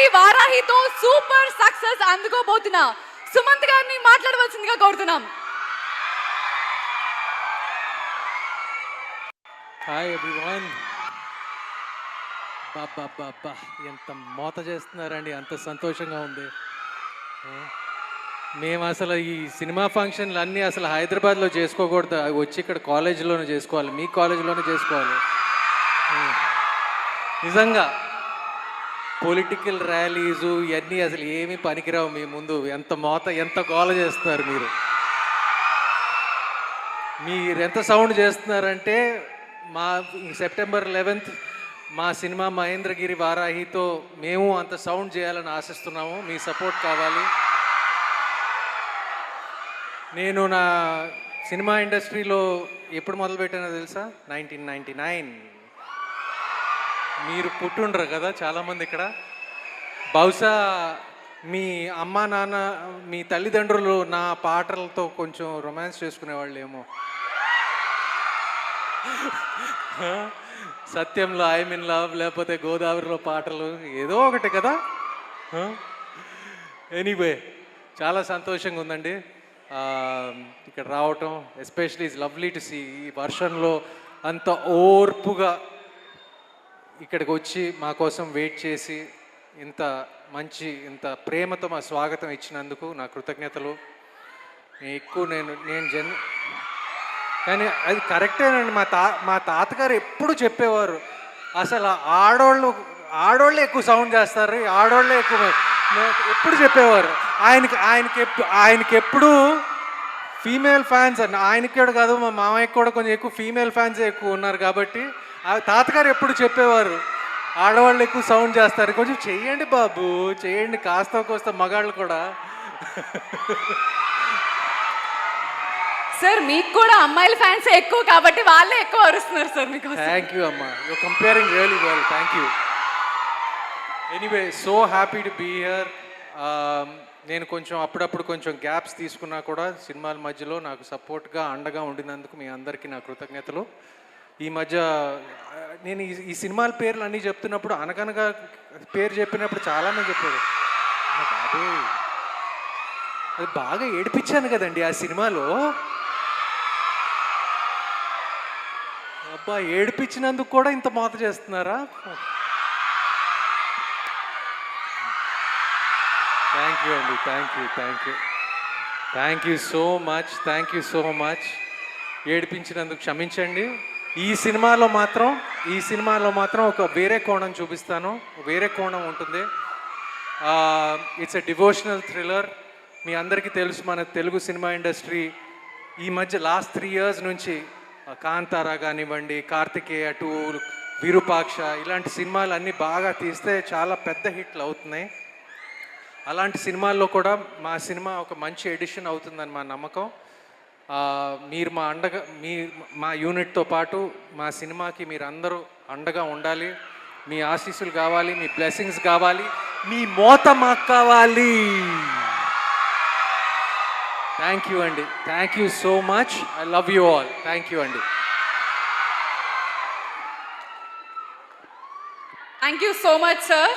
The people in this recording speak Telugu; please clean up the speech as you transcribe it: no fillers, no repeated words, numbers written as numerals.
మహేంద్రగిరి వారాహితో సూపర్ సక్సెస్ అందుకోబోతున్న సుమంత్ గారిని మాట్లాడవలసిందిగా కోరుతున్నాం. Hi everyone. బాబా ఎంత మోత చేస్తున్నారండి, అంత సంతోషంగా ఉంది. మేము అసలు ఈ సినిమా ఫంక్షన్లు అన్నీ అసలు హైదరాబాద్లో చేసుకోకూడదు, అవి వచ్చి ఇక్కడ కాలేజీలోనే చేసుకోవాలి, మీ కాలేజీలోనే చేసుకోవాలి. నిజంగా పొలిటికల్ ర్యాలీసు ఇవన్నీ అసలు ఏమీ పనికిరావు మీ ముందు. ఎంత మోత, ఎంత గోల చేస్తున్నారు మీరు ఎంత సౌండ్ చేస్తున్నారంటే మా సెప్టెంబర్ 11th మా సినిమా మహేంద్రగిరి వారాహితో మేము అంత సౌండ్ చేయాలని ఆశిస్తున్నాము. మీ సపోర్ట్ కావాలి. నేను నా సినిమా ఇండస్ట్రీలో ఎప్పుడు మొదలుపెట్టానో తెలుసా? 1999. మీరు పుట్టుండ్రు కదా చాలామంది ఇక్కడ. బహుశా మీ అమ్మ నాన్న, మీ తల్లిదండ్రులు నా పాటలతో కొంచెం రొమాన్స్ చేసుకునేవాళ్ళు ఏమో. సత్యంలో ఐఎమ్ ఇన్ లవ్, లేకపోతే గోదావరిలో పాటలు, ఏదో ఒకటి కదా. ఎనీవే చాలా సంతోషంగా ఉందండి ఇక్కడ రావటం. Especially it's lovely to see ఈ వర్షంలో అంత ఓర్పుగా ఇక్కడికి వచ్చి మా కోసం వెయిట్ చేసి ఇంత ఇంత ప్రేమతో మా స్వాగతం ఇచ్చినందుకు నా కృతజ్ఞతలు. నేను కానీ అది కరెక్టేనండి. మా తాతగారు ఎప్పుడు చెప్పేవారు, అసలు ఆడోళ్ళే ఎక్కువ సౌండ్ చేస్తారు, ఆడోళ్ళే ఎక్కువ ఎప్పుడు చెప్పేవారు. ఆయనకి ఎప్పుడు ఫీమేల్ ఫ్యాన్స్ అండి. ఆయనకి కూడా కాదు, మా మామయ్యకి కూడా కొంచెం ఎక్కువ ఫీమేల్ ఫ్యాన్సే ఎక్కువ ఉన్నారు. కాబట్టి తాతగారు ఎప్పుడు చెప్పేవారు, ఆడవాళ్ళు ఎక్కువ సౌండ్ చేస్తారు, కొంచెం చెయ్యండి బాబు, చెయ్యండి, కాస్త కోస్త మగాళ్ళు కూడా. సార్ మీకు కూడా అమ్మాయిల ఫ్యాన్స్ ఎక్కువ కాబట్టి వాళ్ళే ఎక్కువ అరుస్తున్నారు సార్ మీకు. థ్యాంక్ యూ అమ్మా, you comparing really well, thank you. Anyway so happy to be here. నేను అప్పుడప్పుడు కొంచెం గ్యాప్స్ తీసుకున్నా కూడా సినిమాల మధ్యలో నాకు సపోర్ట్గా అండగా ఉండినందుకు మీ అందరికీ నా కృతజ్ఞతలు. ఈ మధ్య నేను ఈ సినిమాల పేర్లు అన్నీ చెప్తున్నప్పుడు అనగనగా పేరు చెప్పినప్పుడు చాలామంది చెప్పారు, బాబు అది బాగా ఏడిపించాను కదండి ఆ సినిమాలో. అబ్బా, ఏడిపించినందుకు కూడా ఇంత మోత చేస్తున్నారా? థ్యాంక్ యూ అండి, థ్యాంక్ యూ సో మచ్. ఏడిపించినందుకు క్షమించండి. ఈ సినిమాలో మాత్రం ఒక వేరే కోణం చూపిస్తాను, వేరే కోణం ఉంటుంది. It's a devotional thriller. మీ అందరికీ తెలుసు, మన తెలుగు సినిమా ఇండస్ట్రీ ఈ మధ్య లాస్ట్ 3 years నుంచి కాంతారా కానివ్వండి, కార్తికేయ 2, విరూపాక్ష ఇలాంటి సినిమాలు అన్నీ బాగా తీస్తే చాలా పెద్ద హిట్లు అవుతున్నాయి. అలాంటి సినిమాల్లో కూడా మా సినిమా ఒక మంచి ఎడిషన్ అవుతుందని మా నమ్మకం. మీరు మా యూనిట్తో పాటు మా సినిమాకి మీరు అందరూ అండగా ఉండాలి. మీ ఆశీస్సులు కావాలి, మీ బ్లెస్సింగ్స్ కావాలి, మీ మోత మాకు కావాలి. థ్యాంక్ యూ అండి, thank you so much. I love you all. Thank you అండి. Thank you so much sir.